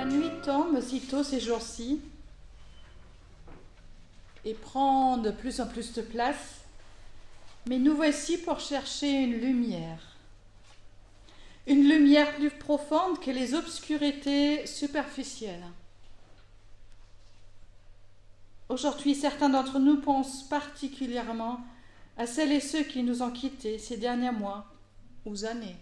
nuit tombe sitôt ces jours-ci et prend de plus en plus de place, mais nous voici pour chercher une lumière plus profonde que les obscurités superficielles. Aujourd'hui, certains d'entre nous pensent particulièrement à celles et ceux qui nous ont quittés ces derniers mois ou années.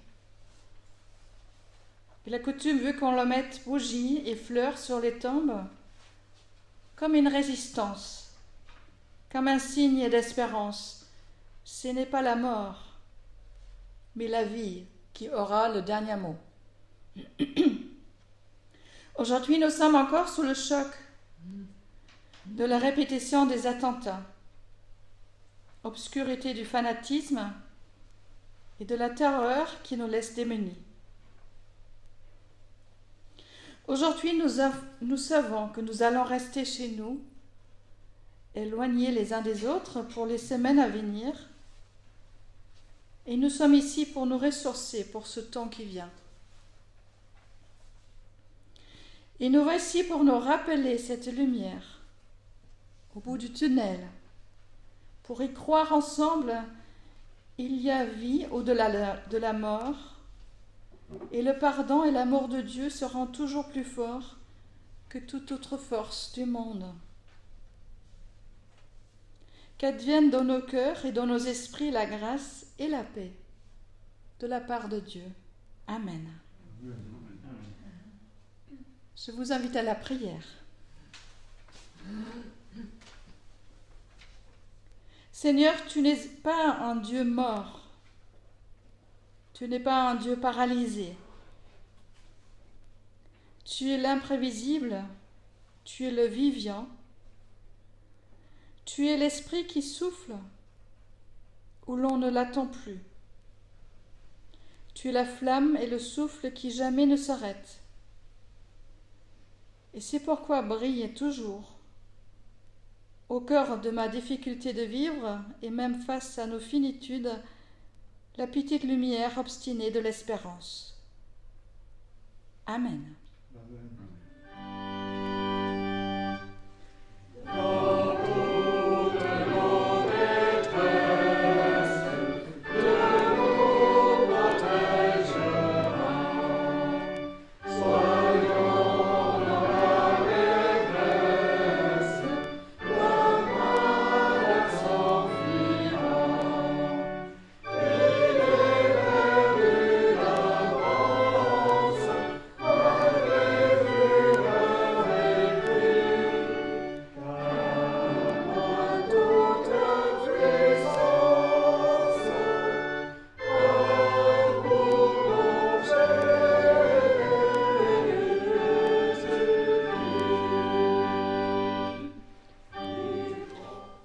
Et la coutume veut qu'on leur mette bougies et fleurs sur les tombes comme une résistance, comme un signe d'espérance. Ce n'est pas la mort, mais la vie qui aura le dernier mot. Aujourd'hui, nous sommes encore sous le choc de la répétition des attentats, obscurité du fanatisme et de la terreur qui nous laisse démunis. Aujourd'hui, nous savons que nous allons rester chez nous, éloignés les uns des autres pour les semaines à venir, et nous sommes ici pour nous ressourcer pour ce temps qui vient. Et nous voici pour nous rappeler cette lumière au bout du tunnel, pour y croire ensemble, il y a vie au-delà de la mort, et le pardon et l'amour de Dieu seront toujours plus forts que toute autre force du monde. Qu'advienne dans nos cœurs et dans nos esprits la grâce et la paix de la part de Dieu. Amen. Je vous invite à la prière. Seigneur, tu n'es pas un Dieu mort. Tu n'es pas un Dieu paralysé. Tu es l'imprévisible, tu es le vivant, tu es l'esprit qui souffle où l'on ne l'attend plus. Tu es la flamme et le souffle qui jamais ne s'arrêtent. Et c'est pourquoi brille toujours, au cœur de ma difficulté de vivre et même face à nos finitudes, la petite lumière obstinée de l'espérance. Amen.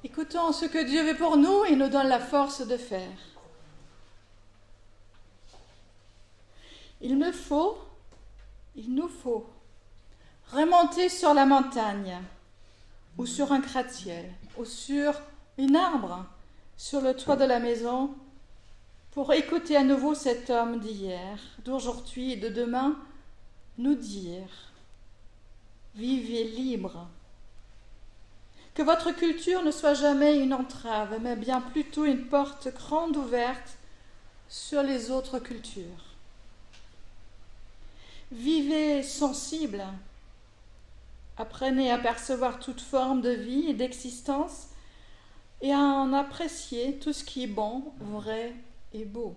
Écoutons ce que Dieu veut pour nous et nous donne la force de faire. Il nous faut remonter sur la montagne ou sur un gratte-ciel ou sur un arbre sur le toit de la maison pour écouter à nouveau cet homme d'hier, d'aujourd'hui et de demain nous dire « Vivez libre ». Que votre culture ne soit jamais une entrave, mais bien plutôt une porte grande ouverte sur les autres cultures. Vivez sensible, apprenez à percevoir toute forme de vie et d'existence et à en apprécier tout ce qui est bon, vrai et beau.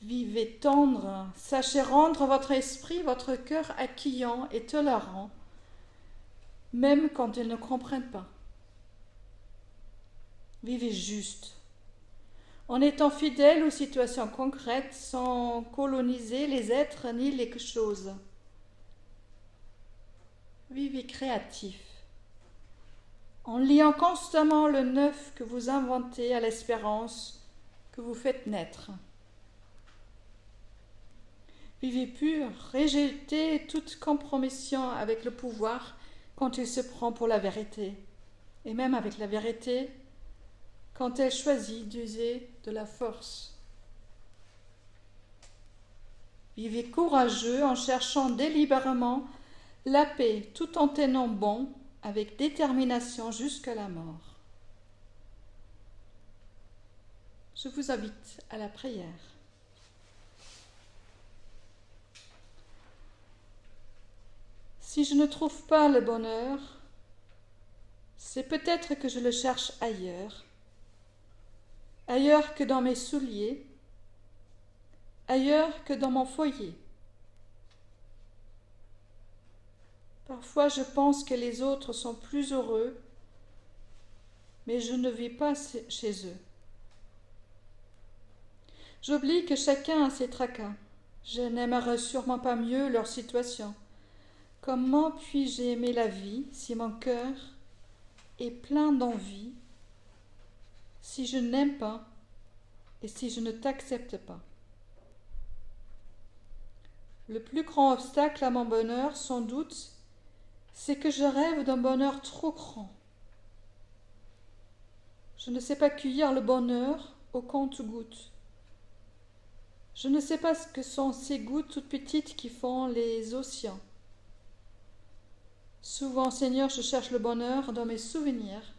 Vivez tendre, sachez rendre votre esprit, votre cœur accueillant et tolérant, même quand ils ne comprennent pas. Vivez juste, en étant fidèles aux situations concrètes, sans coloniser les êtres ni les choses. Vivez créatif, en liant constamment le neuf que vous inventez à l'espérance que vous faites naître. Vivez pur, rejetez toute compromission avec le pouvoir quand il se prend pour la vérité, et même avec la vérité, quand elle choisit d'user de la force. Vivez courageux en cherchant délibérément la paix tout en tenant bon avec détermination jusqu'à la mort. Je vous invite à la prière. Si je ne trouve pas le bonheur, c'est peut-être que je le cherche ailleurs que dans mes souliers, ailleurs que dans mon foyer. Parfois je pense que les autres sont plus heureux, mais je ne vis pas chez eux. J'oublie que chacun a ses tracas. Je n'aimerais sûrement pas mieux leur situation. Comment puis-je aimer la vie si mon cœur est plein d'envie, si je n'aime pas et si je ne t'accepte pas? Le plus grand obstacle à mon bonheur, sans doute, c'est que je rêve d'un bonheur trop grand. Je ne sais pas cueillir le bonheur au compte-gouttes. Je ne sais pas ce que sont ces gouttes toutes petites qui font les océans. Souvent, Seigneur, je cherche le bonheur dans mes souvenirs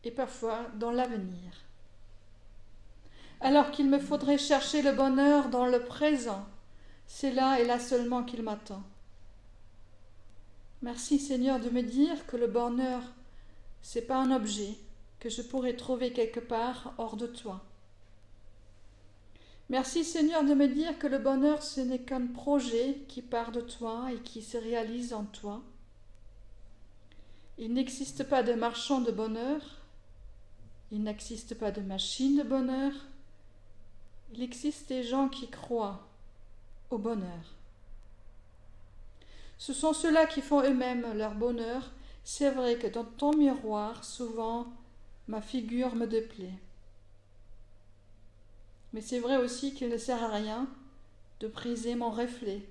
et parfois dans l'avenir. Alors qu'il me faudrait chercher le bonheur dans le présent, c'est là et là seulement qu'il m'attend. Merci, Seigneur, de me dire que le bonheur, c'est pas un objet que je pourrais trouver quelque part hors de toi. Merci, Seigneur, de me dire que le bonheur, ce n'est qu'un projet qui part de toi et qui se réalise en toi. Il n'existe pas de marchand de bonheur, il n'existe pas de machine de bonheur, il existe des gens qui croient au bonheur. Ce sont ceux-là qui font eux-mêmes leur bonheur. C'est vrai que dans ton miroir, souvent, ma figure me déplaît. Mais c'est vrai aussi qu'il ne sert à rien de briser mon reflet.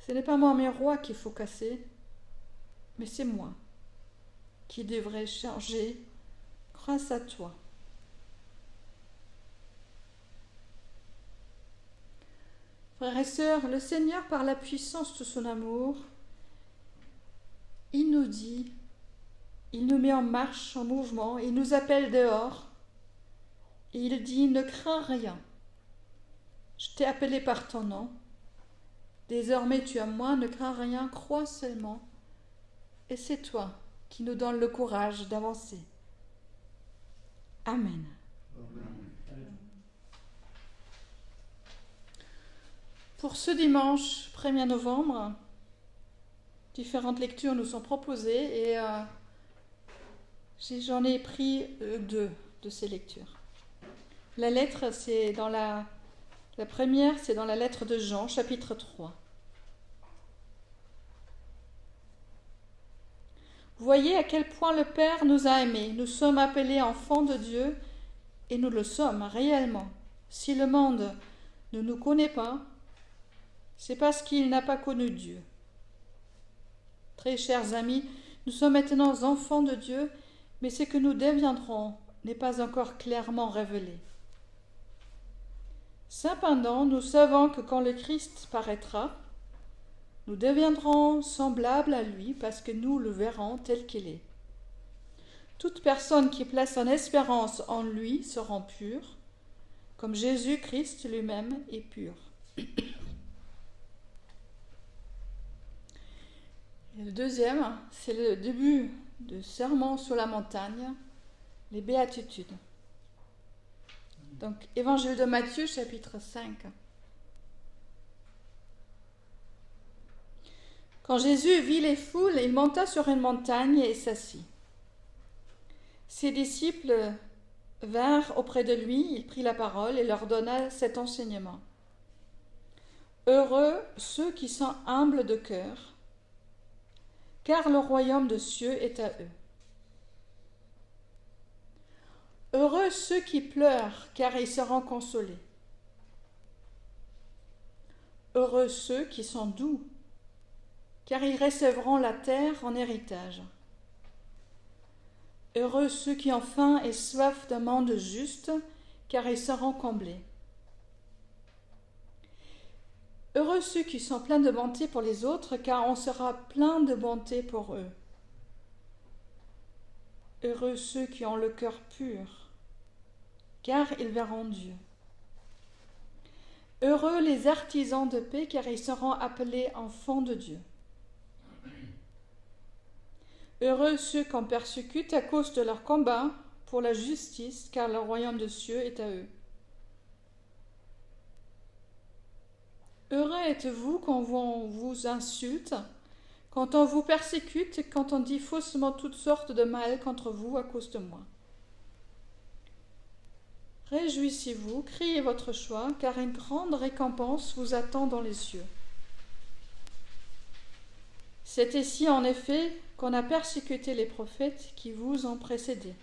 Ce n'est pas mon miroir qu'il faut casser, mais c'est moi qui devrais changer grâce à toi. Frères et sœurs, le Seigneur, par la puissance de son amour, il nous dit, il nous met en marche, en mouvement, il nous appelle dehors, et il dit, ne crains rien. Je t'ai appelé par ton nom. Désormais tu as moi, ne crains rien, crois seulement. Et c'est toi qui nous donne le courage d'avancer. Amen. Pour ce dimanche 1er novembre, différentes lectures nous sont proposées et j'en ai pris 2 de ces lectures. La première, c'est dans la lettre de Jean, chapitre 3. Voyez à quel point le Père nous a aimés. Nous sommes appelés enfants de Dieu et nous le sommes réellement. Si le monde ne nous connaît pas, c'est parce qu'il n'a pas connu Dieu. Très chers amis, nous sommes maintenant enfants de Dieu, mais ce que nous deviendrons n'est pas encore clairement révélé. Cependant, nous savons que quand le Christ paraîtra, nous deviendrons semblables à lui parce que nous le verrons tel qu'il est. Toute personne qui place son espérance en lui sera pure, comme Jésus-Christ lui-même est pur. Et le deuxième, c'est le début du sermon sur la montagne, les béatitudes. Donc, Évangile de Matthieu, chapitre 5. Quand Jésus vit les foules, il monta sur une montagne et s'assit. Ses disciples vinrent auprès de lui, il prit la parole et leur donna cet enseignement. Heureux ceux qui sont humbles de cœur, car le royaume de cieux est à eux. Heureux ceux qui pleurent, car ils seront consolés. Heureux ceux qui sont doux, car ils recevront la terre en héritage. Heureux ceux qui ont faim et soif d'un monde juste, car ils seront comblés. Heureux ceux qui sont pleins de bonté pour les autres, car on sera plein de bonté pour eux. Heureux ceux qui ont le cœur pur, car ils verront Dieu. Heureux les artisans de paix, car ils seront appelés enfants de Dieu. Heureux ceux qu'on persécute à cause de leur combat pour la justice, car le royaume des cieux est à eux. Heureux êtes-vous quand on vous insulte, quand on vous persécute, quand on dit faussement toutes sortes de mal contre vous à cause de moi. Réjouissez-vous, criez votre joie, car une grande récompense vous attend dans les cieux. C'est ici, en effet, qu'on a persécuté les prophètes qui vous ont précédés.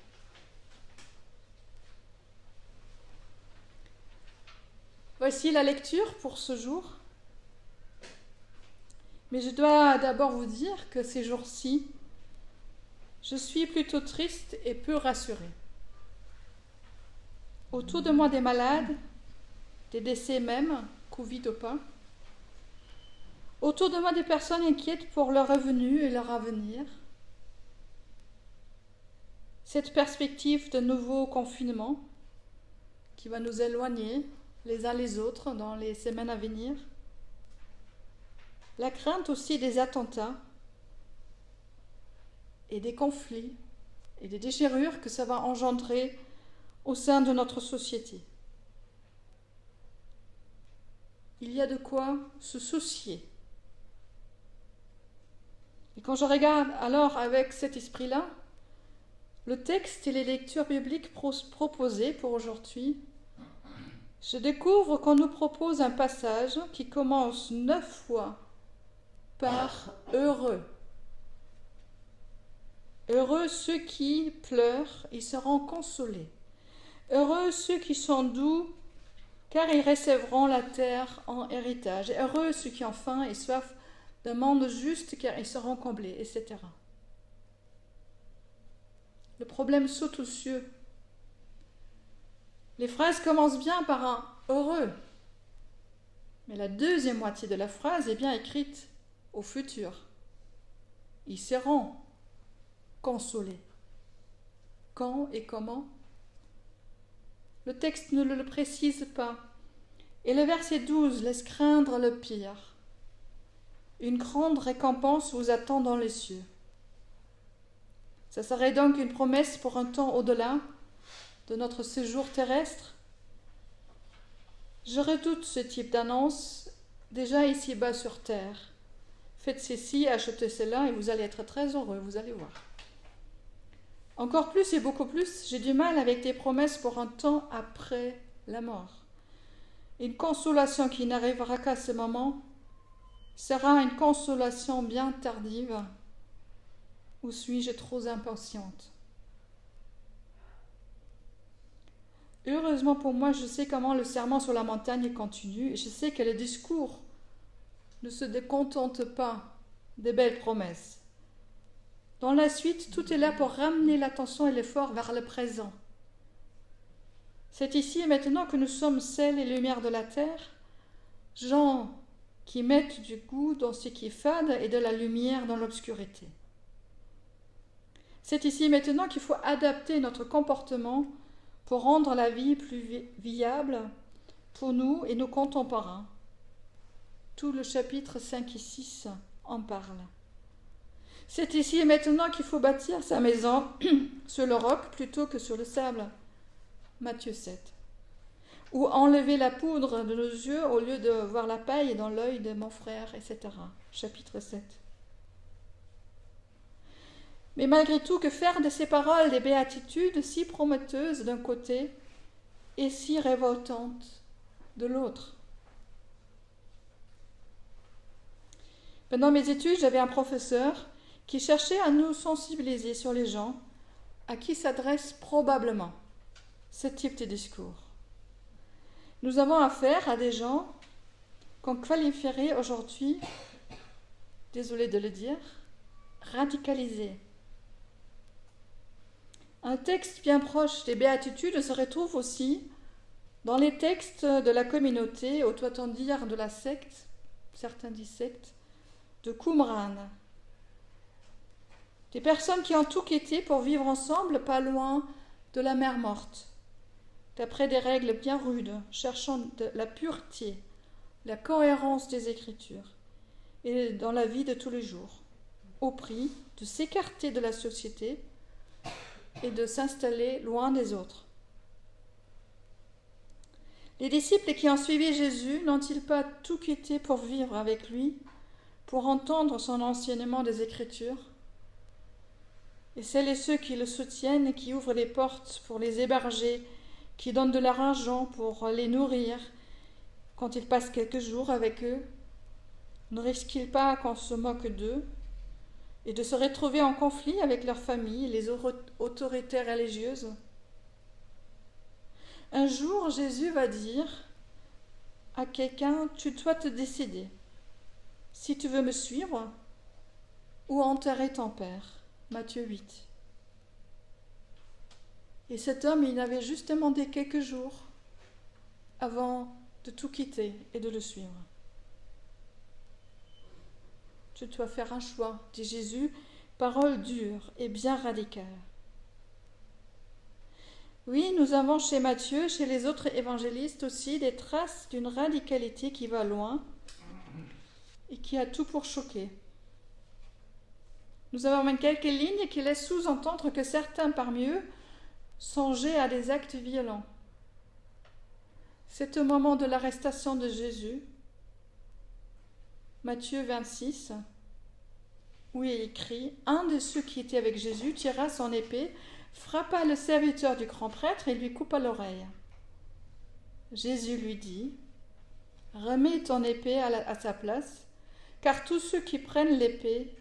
Voici la lecture pour ce jour. Mais je dois d'abord vous dire que ces jours-ci, je suis plutôt triste et peu rassurée. Autour de moi des malades, des décès même, Covid ou pas. Autour de moi des personnes inquiètes pour leur revenu et leur avenir. Cette perspective de nouveau confinement qui va nous éloigner les uns les autres dans les semaines à venir. La crainte aussi des attentats et des conflits et des déchirures que ça va engendrer au sein de notre société. Il y a de quoi se soucier. Et quand je regarde alors avec cet esprit-là, le texte et les lectures bibliques proposées pour aujourd'hui, je découvre qu'on nous propose un passage qui commence 9 fois par « heureux ». Heureux ceux qui pleurent, ils seront consolés. Heureux ceux qui sont doux, car ils recevront la terre en héritage. Heureux ceux qui ont faim et soif d'un monde juste, car ils seront comblés, etc. Le problème saute aux cieux. Les phrases commencent bien par un « heureux », mais la deuxième moitié de la phrase est bien écrite au futur. Ils seront consolés. Quand et comment ? Le texte ne le précise pas. Et le verset 12 laisse craindre le pire. Une grande récompense vous attend dans les cieux. Ça serait donc une promesse pour un temps au-delà de notre séjour terrestre. Je redoute ce type d'annonce déjà ici-bas sur terre. Faites ceci, achetez cela et vous allez être très heureux, vous allez voir. Encore plus et beaucoup plus, j'ai du mal avec des promesses pour un temps après la mort. Une consolation qui n'arrivera qu'à ce moment sera une consolation bien tardive. Ou suis-je trop impatiente ? Heureusement pour moi, je sais comment le serment sur la montagne continue et je sais que le discours ne se contente pas des belles promesses. Dans la suite, tout est là pour ramener l'attention et l'effort vers le présent. C'est ici et maintenant que nous sommes sel et lumière de la terre, gens qui mettent du goût dans ce qui est fade et de la lumière dans l'obscurité. C'est ici et maintenant qu'il faut adapter notre comportement pour rendre la vie plus viable pour nous et nos contemporains. Tout le chapitre 5 et 6 en parle. C'est ici et maintenant qu'il faut bâtir sa maison sur le roc plutôt que sur le sable. Matthieu 7. Ou enlever la poudre de nos yeux au lieu de voir la paille dans l'œil de mon frère, etc. Chapitre 7. Mais malgré tout, que faire de ces paroles des béatitudes si prometteuses d'un côté et si révoltantes de l'autre ? Pendant mes études, j'avais un professeur qui cherchait à nous sensibiliser sur les gens à qui s'adresse probablement ce type de discours. Nous avons affaire à des gens qu'on qualifierait aujourd'hui, désolé de le dire, radicalisés. Un texte bien proche des béatitudes se retrouve aussi dans les textes de la communauté, ou doit-on dire de la secte, certains disent secte, de Qumran. Des personnes qui ont tout quitté pour vivre ensemble, pas loin de la mer Morte, d'après des règles bien rudes, cherchant la pureté, la cohérence des Écritures, et dans la vie de tous les jours, au prix de s'écarter de la société et de s'installer loin des autres. Les disciples qui ont suivi Jésus n'ont-ils pas tout quitté pour vivre avec lui, pour entendre son enseignement des Écritures? Et celles et ceux qui le soutiennent et qui ouvrent les portes pour les héberger, qui donnent de leur argent pour les nourrir quand ils passent quelques jours avec eux, ne risquent-ils pas qu'on se moque d'eux et de se retrouver en conflit avec leur famille et les autorités religieuses? Un jour, Jésus va dire à quelqu'un, tu dois te décider si tu veux me suivre ou enterrer ton père. Matthieu 8. Et cet homme, il avait juste demandé quelques jours avant de tout quitter et de le suivre. Tu dois faire un choix, dit Jésus, parole dure et bien radicale. Oui, nous avons chez Matthieu, chez les autres évangélistes aussi, des traces d'une radicalité qui va loin et qui a tout pour choquer. Nous avons même quelques lignes qui laissent sous-entendre que certains parmi eux songeaient à des actes violents. C'est au moment de l'arrestation de Jésus, Matthieu 26, où il écrit « Un de ceux qui étaient avec Jésus tira son épée, frappa le serviteur du grand prêtre et lui coupa l'oreille. Jésus lui dit « Remets ton épée à sa place, car tous ceux qui prennent l'épée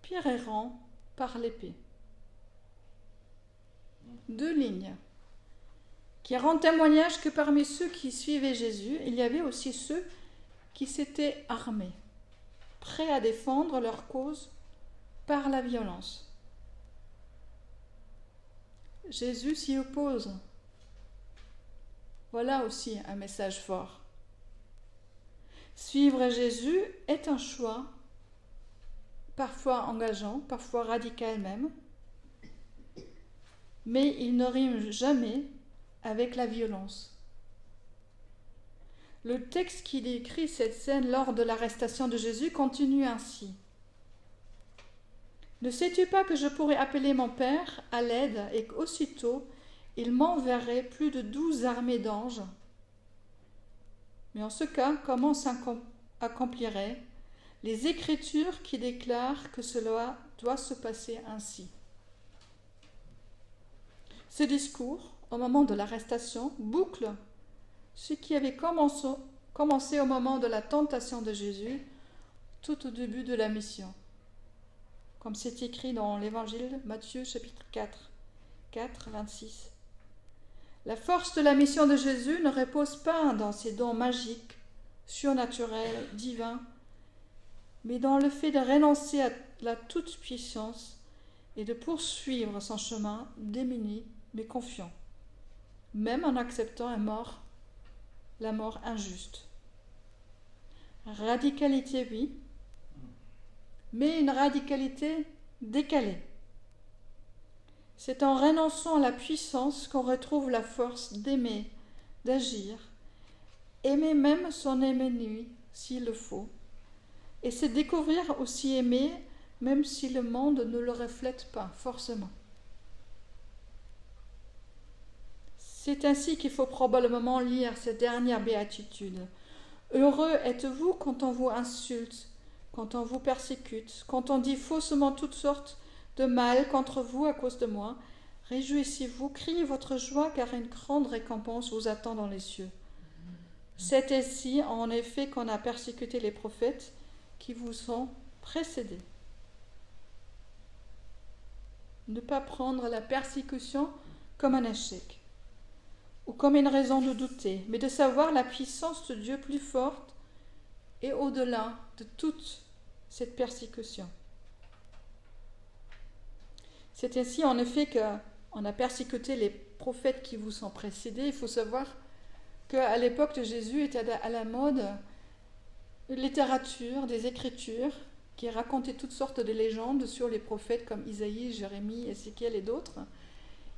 périront par l'épée. » Deux lignes qui rendent témoignage que parmi ceux qui suivaient Jésus, il y avait aussi ceux qui s'étaient armés, prêts à défendre leur cause par la violence. Jésus s'y oppose. Voilà aussi un message fort. Suivre Jésus est un choix, parfois engageant, parfois radical même, mais il ne rime jamais avec la violence. Le texte qui décrit cette scène lors de l'arrestation de Jésus continue ainsi. « Ne sais-tu pas que je pourrais appeler mon Père à l'aide et qu'aussitôt il m'enverrait plus de 12 armées d'anges? Mais en ce cas, comment s'accompliraient les Écritures qui déclarent que cela doit se passer ainsi ?» Ce discours, au moment de l'arrestation, boucle ce qui avait commencé au moment de la tentation de Jésus, tout au début de la mission. Comme c'est écrit dans l'Évangile Matthieu chapitre 4, 26. La force de la mission de Jésus ne repose pas dans ses dons magiques, surnaturels, divins, mais dans le fait de renoncer à la toute-puissance et de poursuivre son chemin démuni mais confiant, même en acceptant la mort injuste. Radicalité, oui, mais une radicalité décalée. C'est en renonçant à la puissance qu'on retrouve la force d'aimer, d'agir, aimer même son ennemi s'il le faut, et se découvrir aussi aimé même si le monde ne le reflète pas forcément. C'est ainsi qu'il faut probablement lire cette dernière béatitude. Heureux êtes-vous quand on vous insulte, quand on vous persécute, quand on dit faussement toutes sortes de mal contre vous à cause de moi. Réjouissez-vous, criez votre joie, car une grande récompense vous attend dans les cieux. C'est ainsi, en effet, qu'on a persécuté les prophètes qui vous ont précédés. Ne pas prendre la persécution comme un échec ou comme une raison de douter, mais de savoir la puissance de Dieu plus forte et au-delà de toute cette persécution. C'est ainsi en effet qu'on a persécuté les prophètes qui vous ont précédés. Il faut savoir qu'à l'époque de Jésus était à la mode littérature, des écritures qui racontaient toutes sortes de légendes sur les prophètes comme Isaïe, Jérémie, Ézéchiel et d'autres.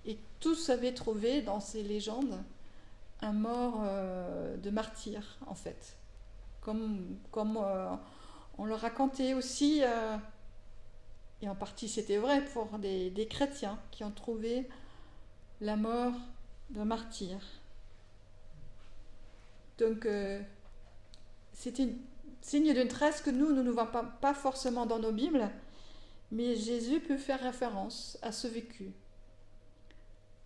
Et tous avaient trouvé dans ces légendes un mort de martyr, en fait. Comme on le racontait aussi, et en partie c'était vrai pour des chrétiens qui ont trouvé la mort de martyr. Donc, c'était signe d'une trace que nous ne voyons pas forcément dans nos Bibles, mais Jésus peut faire référence à ce vécu.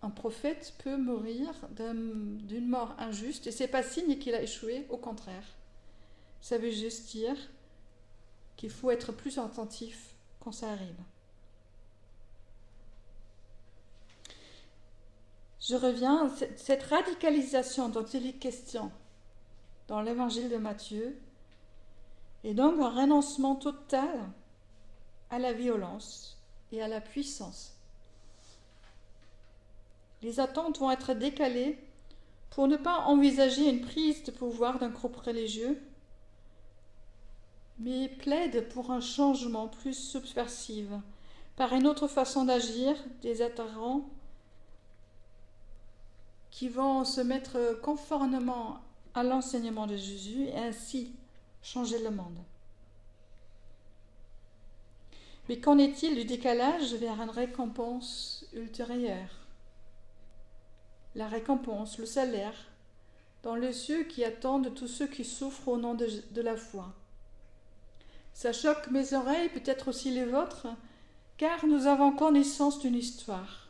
Un prophète peut mourir d'une mort injuste, et ce n'est pas signe qu'il a échoué, au contraire. Ça veut juste dire qu'il faut être plus attentif quand ça arrive. Je reviens, cette radicalisation dont il est question dans l'évangile de Matthieu est donc un renoncement total à la violence et à la puissance. Les attentes vont être décalées pour ne pas envisager une prise de pouvoir d'un groupe religieux, mais plaide pour un changement plus subversif, par une autre façon d'agir des adhérents qui vont se mettre conformément à l'enseignement de Jésus et ainsi changer le monde. Mais qu'en est-il du décalage vers une récompense ultérieure? La récompense, le salaire, dans les cieux qui attendent tous ceux qui souffrent au nom de la foi. Ça choque mes oreilles, peut-être aussi les vôtres, car nous avons connaissance d'une histoire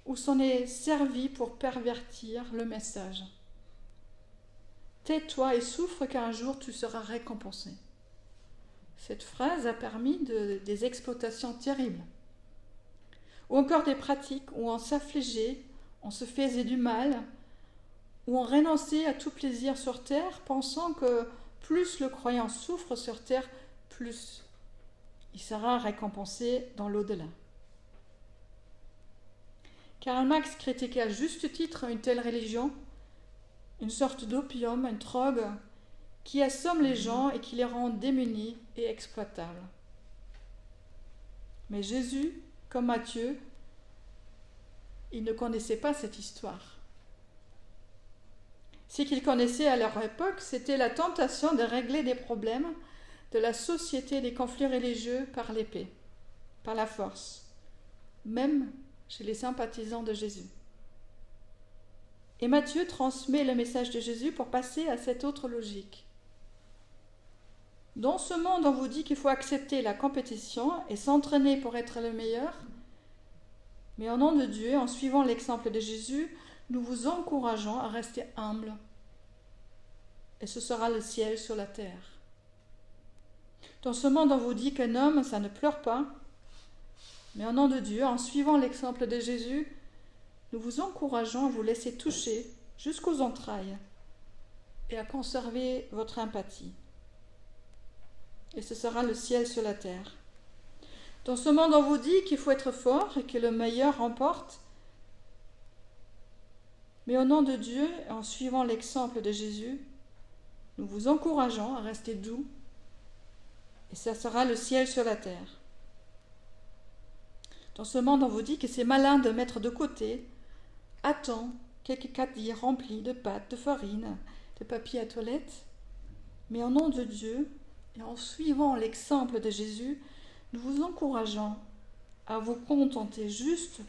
où s'en est servi pour pervertir le message. Tais-toi et souffre car un jour tu seras récompensé. Cette phrase a permis des exploitations terribles. Ou encore des pratiques où on s'affligeait, on se faisait du mal, où on renonçait à tout plaisir sur terre, pensant que plus le croyant souffre sur terre, plus il sera récompensé dans l'au-delà. Karl Marx critiquait à juste titre une telle religion, une sorte d'opium, une drogue qui assomme les gens et qui les rend démunis et exploitables. Mais Jésus, comme Matthieu, il ne connaissait pas cette histoire. Ce qu'il connaissait à leur époque, c'était la tentation de régler des problèmes de la société des conflits religieux par l'épée, par la force, même chez les sympathisants de Jésus. Et Matthieu transmet le message de Jésus pour passer à cette autre logique. Dans ce monde, on vous dit qu'il faut accepter la compétition et s'entraîner pour être le meilleur, mais au nom de Dieu, en suivant l'exemple de Jésus, nous vous encourageons à rester humbles. Et ce sera le ciel sur la terre. Dans ce monde, on vous dit qu'un homme, ça ne pleure pas, mais au nom de Dieu, en suivant l'exemple de Jésus, nous vous encourageons à vous laisser toucher jusqu'aux entrailles et à conserver votre empathie. Et ce sera le ciel sur la terre. Dans ce monde, on vous dit qu'il faut être fort et que le meilleur remporte. Mais au nom de Dieu, et en suivant l'exemple de Jésus, nous vous encourageons à rester doux et ça sera le ciel sur la terre. Dans ce monde, on vous dit que c'est malin de mettre de côté à temps quelques caddies remplis de pâtes, de farine, de papier à toilette. Mais au nom de Dieu, et en suivant l'exemple de Jésus, nous vous encourageons à vous contenter juste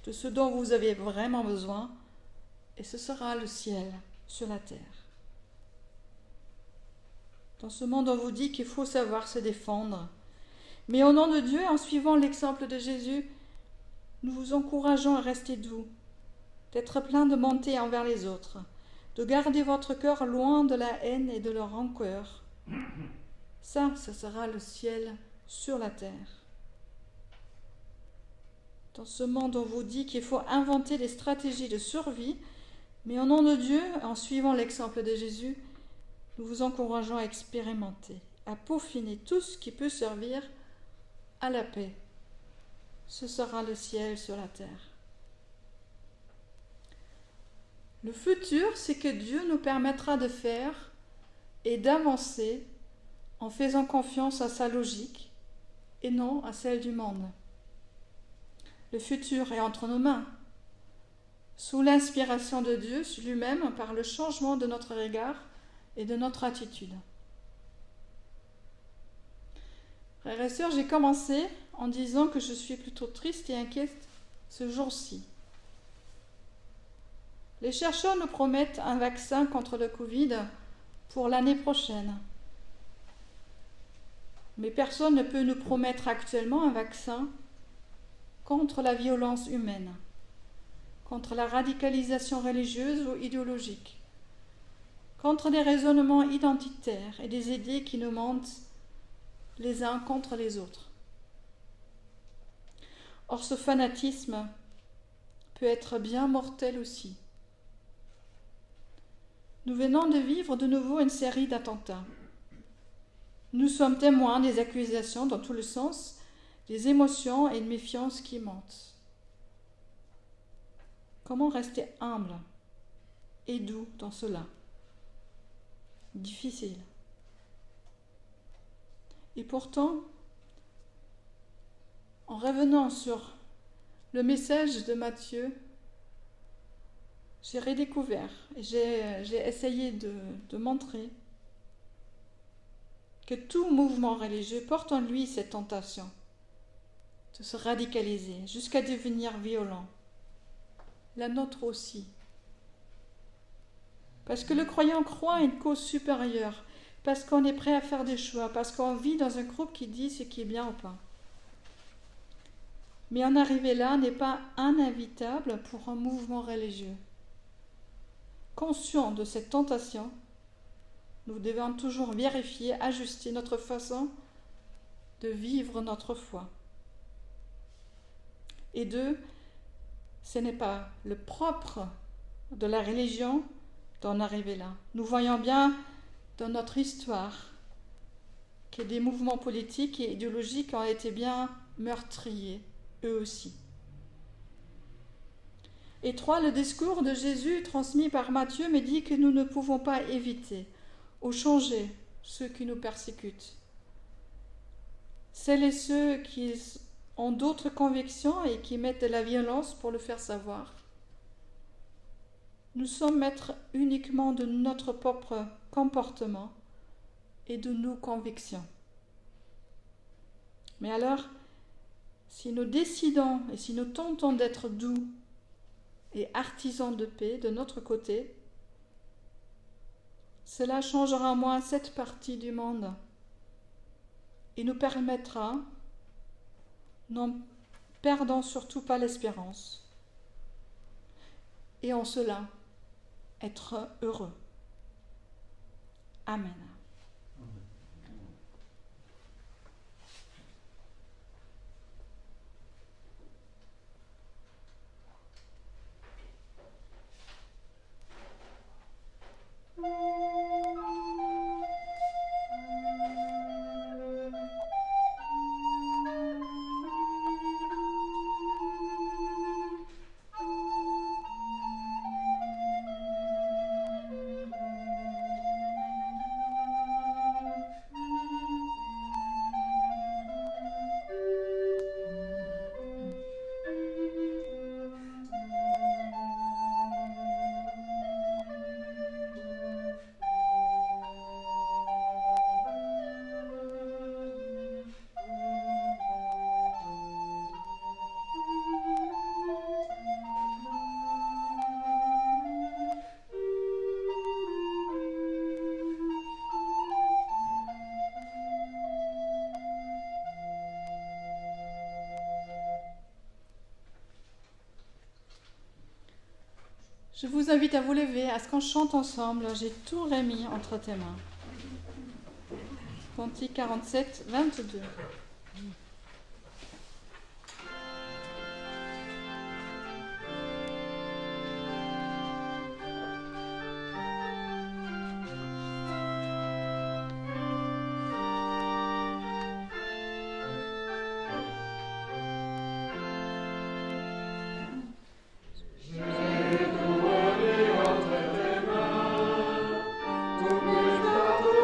de ce dont vous avez vraiment besoin, et ce sera le ciel sur la terre. Dans ce monde, on vous dit qu'il faut savoir se défendre. Mais au nom de Dieu, en suivant l'exemple de Jésus, nous vous encourageons à rester doux, d'être plein de bonté envers les autres, de garder votre cœur loin de la haine et de la rancœur. Ça sera le ciel sur la terre. Dans ce monde, on vous dit qu'il faut inventer des stratégies de survie, mais au nom de Dieu, en suivant l'exemple de Jésus, nous vous encourageons à expérimenter, à peaufiner tout ce qui peut servir à la paix. Ce sera le ciel sur la terre. Le futur, c'est que Dieu nous permettra de faire et d'avancer en faisant confiance à sa logique et non à celle du monde. Le futur est entre nos mains, sous l'inspiration de Dieu lui-même par le changement de notre regard et de notre attitude. Frères et sœurs, j'ai commencé en disant que je suis plutôt triste et inquiète ce jour-ci. Les chercheurs nous promettent un vaccin contre le Covid pour l'année prochaine. Mais personne ne peut nous promettre actuellement un vaccin contre la violence humaine, contre la radicalisation religieuse ou idéologique, contre des raisonnements identitaires et des idées qui nous mentent les uns contre les autres. Or, ce fanatisme peut être bien mortel aussi. Nous venons de vivre de nouveau une série d'attentats. Nous sommes témoins des accusations dans tous les sens, des émotions et de méfiance qui montent. Comment rester humble et doux dans cela? Difficile. Et pourtant, en revenant sur le message de Matthieu, j'ai redécouvert et j'ai essayé de montrer que tout mouvement religieux porte en lui cette tentation de se radicaliser jusqu'à devenir violent. La nôtre aussi. Parce que le croyant croit à une cause supérieure, parce qu'on est prêt à faire des choix, parce qu'on vit dans un groupe qui dit ce qui est bien ou pas. Mais en arriver là n'est pas inévitable pour un mouvement religieux. Conscients de cette tentation, nous devons toujours vérifier, ajuster notre façon de vivre notre foi. Et deux, ce n'est pas le propre de la religion d'en arriver là. Nous voyons bien dans notre histoire que des mouvements politiques et idéologiques ont été bien meurtriers, eux aussi. Et trois, le discours de Jésus transmis par Matthieu me dit que nous ne pouvons pas éviter ou changer ceux qui nous persécutent. Celles et ceux qui ont d'autres convictions et qui mettent de la violence pour le faire savoir. Nous sommes maîtres uniquement de notre propre comportement et de nos convictions. Mais alors, si nous décidons et si nous tentons d'être doux et artisans de paix de notre côté, cela changera au moins cette partie du monde et nous permettra, n'en perdant surtout pas l'espérance, et en cela, être heureux. Amen. Je vous invite à vous lever, à ce qu'on chante ensemble. J'ai tout remis entre tes mains. Cantique 47, 22. Tout me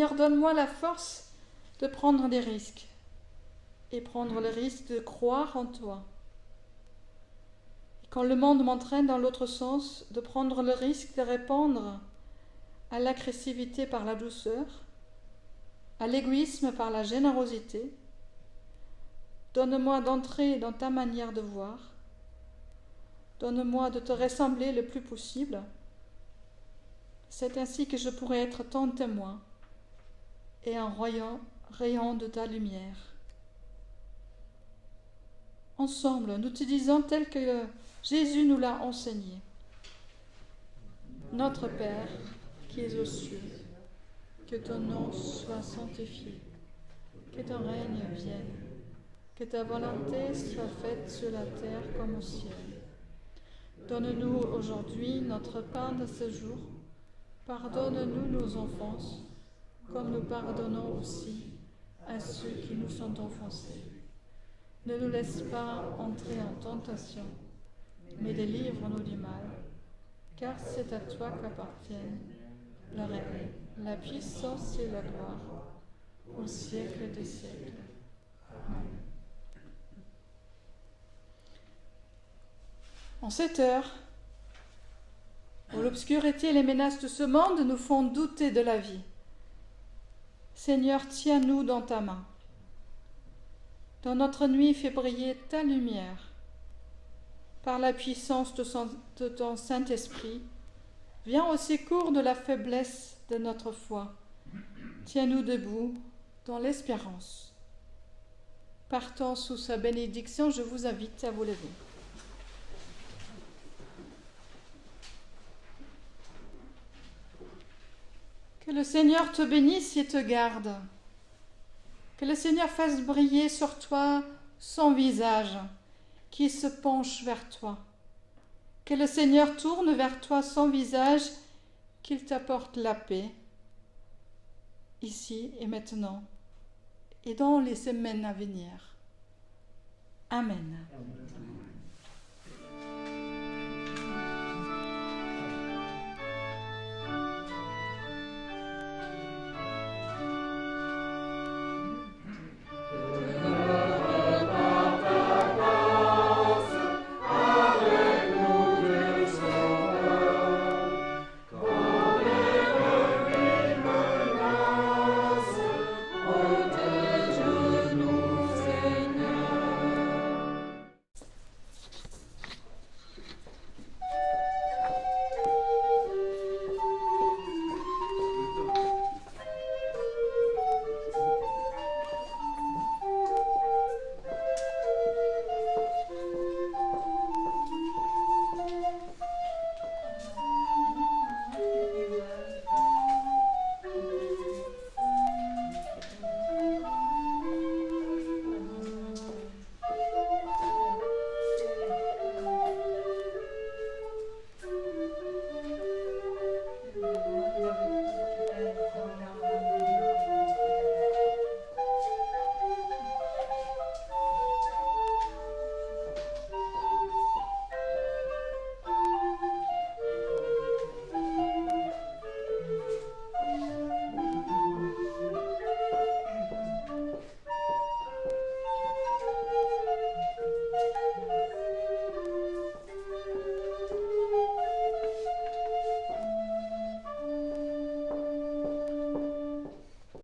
Seigneur, donne-moi la force de prendre des risques et prendre le risque de croire en toi. Et quand le monde m'entraîne dans l'autre sens, de prendre le risque de répondre à l'agressivité par la douceur, à l'égoïsme par la générosité. Donne-moi d'entrer dans ta manière de voir. Donne-moi de te ressembler le plus possible. C'est ainsi que je pourrai être ton témoin et un rayon de ta lumière. Ensemble, nous te disons tel que Jésus nous l'a enseigné. Notre Père, qui es aux cieux, que ton nom soit sanctifié, que ton règne vienne, que ta volonté soit faite sur la terre comme au ciel. Donne-nous aujourd'hui notre pain de ce jour. Pardonne-nous nos offenses, comme nous pardonnons aussi à ceux qui nous sont offensés. Ne nous laisse pas entrer en tentation, mais délivre-nous du mal, car c'est à toi qu'appartiennent le règne, la puissance et la gloire, au siècle des siècles. Amen. En cette heure, où l'obscurité et les menaces de ce monde nous font douter de la vie, Seigneur, tiens-nous dans ta main. Dans notre nuit, fais briller ta lumière. Par la puissance de ton Saint-Esprit, viens au secours de la faiblesse de notre foi. Tiens-nous debout dans l'espérance. Partant sous sa bénédiction, je vous invite à vous lever. Que le Seigneur te bénisse et te garde. Que le Seigneur fasse briller sur toi son visage, qui se penche vers toi. Que le Seigneur tourne vers toi son visage, qu'il t'apporte la paix, ici et maintenant, et dans les semaines à venir. Amen.